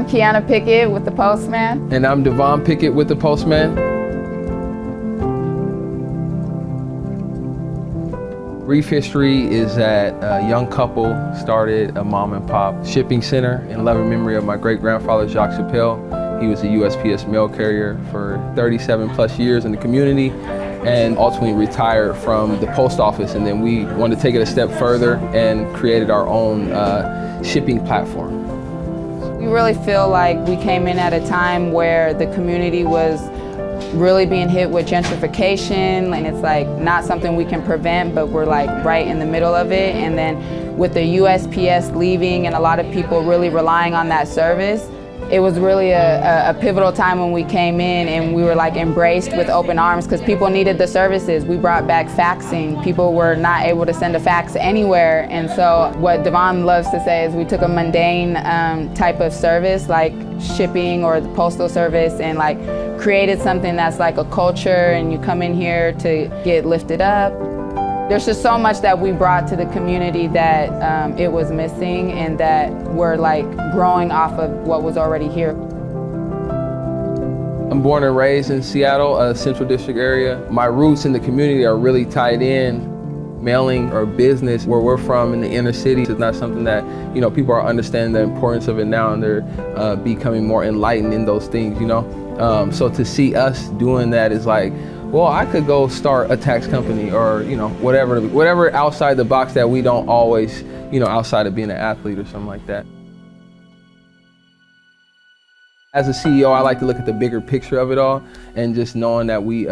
I'm Keanna Pickett with the Postman. And I'm D'Vonne Pickett with the Postman. Brief history is that a young couple started a mom and pop shipping center in loving memory of my great grandfather, Jacques Chappelle. He was a USPS mail carrier for 37 plus years in the community and ultimately retired from the post office. And then we wanted to take it a step further and created our own shipping platform. We really feel like we came in at a time where the community was really being hit with gentrification, and it's like not something we can prevent, but we're like right in the middle of it. And then with the USPS leaving and a lot of people really relying on that service, it was really a pivotal time when we came in, and we were like embraced with open arms because people needed the services. We brought back faxing. People were not able to send a fax anywhere. And so what D'Vonne loves to say is we took a mundane type of service like shipping or the postal service and like created something that's like a culture, and you come in here to get lifted up. There's just so much that we brought to the community that it was missing, and that we're like growing off of what was already here. I'm born and raised in Seattle, Central District area. My roots in the community are really tied in. Mailing or business where we're from in the inner city is not something that, you know, people are understanding the importance of it now, and they're becoming more enlightened in those things, you know. So to see us doing that is like, well, I could go start a tax company or, you know, whatever outside the box that we don't always, you know, outside of being an athlete or something like that. As a CEO, I like to look at the bigger picture of it all, and just knowing that we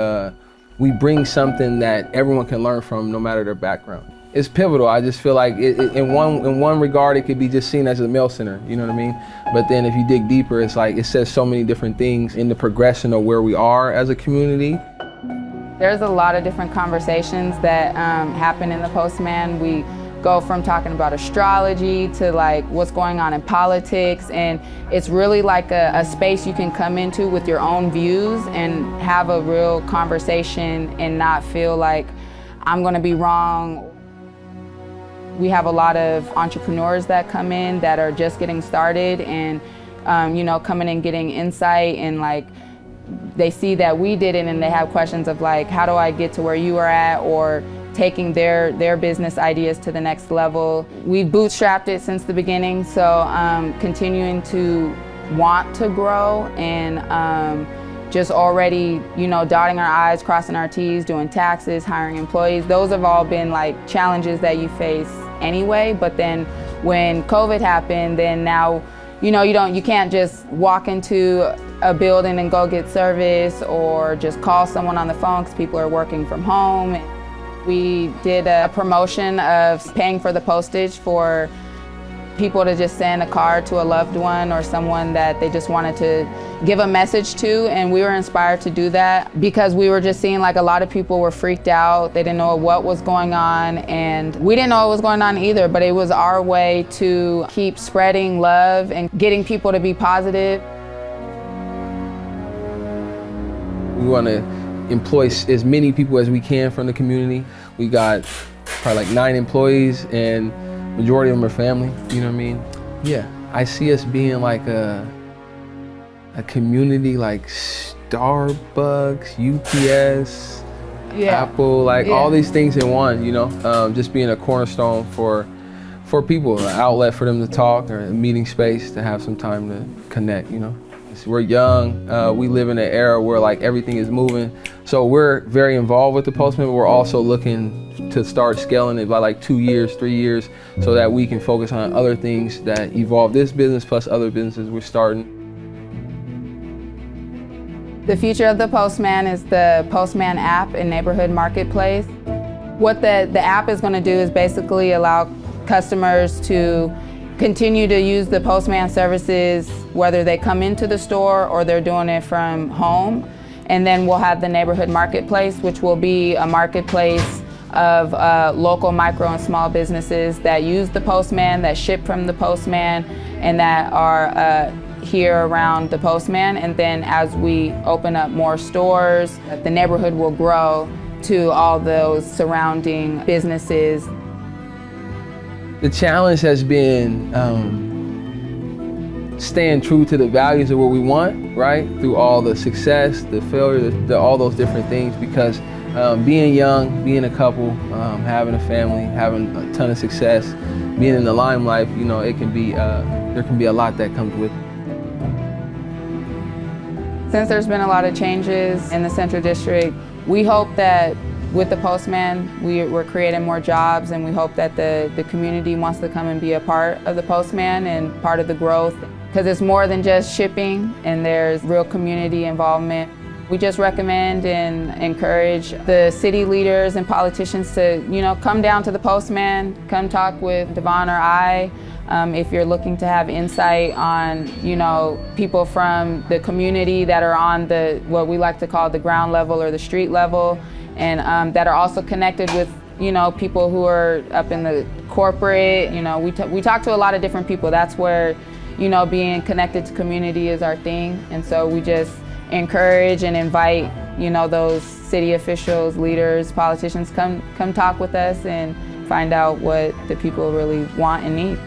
bring something that everyone can learn from no matter their background. It's pivotal. I just feel like in one regard, it could be just seen as a mail center, you know what I mean? But then if you dig deeper, it's like it says so many different things in the progression of where we are as a community. There's a lot of different conversations that happen in the Postman. We go from talking about astrology to like what's going on in politics, and it's really like a space you can come into with your own views and have a real conversation and not feel like I'm gonna be wrong. We have a lot of entrepreneurs that come in that are just getting started, and you know, coming and getting insight, and like they see that we did it and they have questions of like, how do I get to where you are at, or taking their business ideas to the next level. We've bootstrapped it since the beginning, so continuing to want to grow and just already, you know, dotting our I's, crossing our T's, doing taxes, hiring employees. Those have all been like challenges that you face anyway, but then when COVID happened, then now, you know, you can't just walk into a building and go get service or just call someone on the phone because people are working from home. We did a promotion of paying for the postage for people to just send a card to a loved one or someone that they just wanted to give a message to, and we were inspired to do that because we were just seeing like a lot of people were freaked out. They didn't know what was going on, and we didn't know what was going on either, but it was our way to keep spreading love and getting people to be positive. We want to employ as many people as we can from the community. We got probably like 9 employees, and majority of them are family, you know what I mean? Yeah, I see us being like a community like Starbucks, UPS, Apple, like all these things in one, you know? Just being a cornerstone for people, an outlet for them to talk, or a meeting space to have some time to connect, you know? We're young, we live in an era where like everything is moving. So we're very involved with the Postman, but we're also looking to start scaling it by like 2 years, 3 years, so that we can focus on other things that evolve this business plus other businesses we're starting. The future of the Postman is the Postman app and neighborhood marketplace. What the app is gonna do is basically allow customers to continue to use the Postman services whether they come into the store or they're doing it from home. And then we'll have the neighborhood marketplace, which will be a marketplace of local micro and small businesses that use the Postman, that ship from the Postman, and that are here around the Postman. And then as we open up more stores, the neighborhood will grow to all those surrounding businesses. The challenge has been staying true to the values of what we want, right? Through all the success, the failure, all those different things, because being young, being a couple, having a family, having a ton of success, being in the limelight, you know, it can be, there can be a lot that comes with it. Since there's been a lot of changes in the Central District, we hope that with the Postman, we're creating more jobs, and we hope that the community wants to come and be a part of the Postman and part of the growth, because it's more than just shipping, and there's real community involvement. We just recommend and encourage the city leaders and politicians to, you know, come down to the Postman, come talk with D'Vonne or I. If you're looking to have insight on, you know, people from the community that are on the, what we like to call the ground level or the street level, and that are also connected with, you know, people who are up in the corporate, you know, we talk to a lot of different people. That's where, you know, being connected to community is our thing. And so we just encourage and invite, you know, those city officials, leaders, politicians, come talk with us and find out what the people really want and need.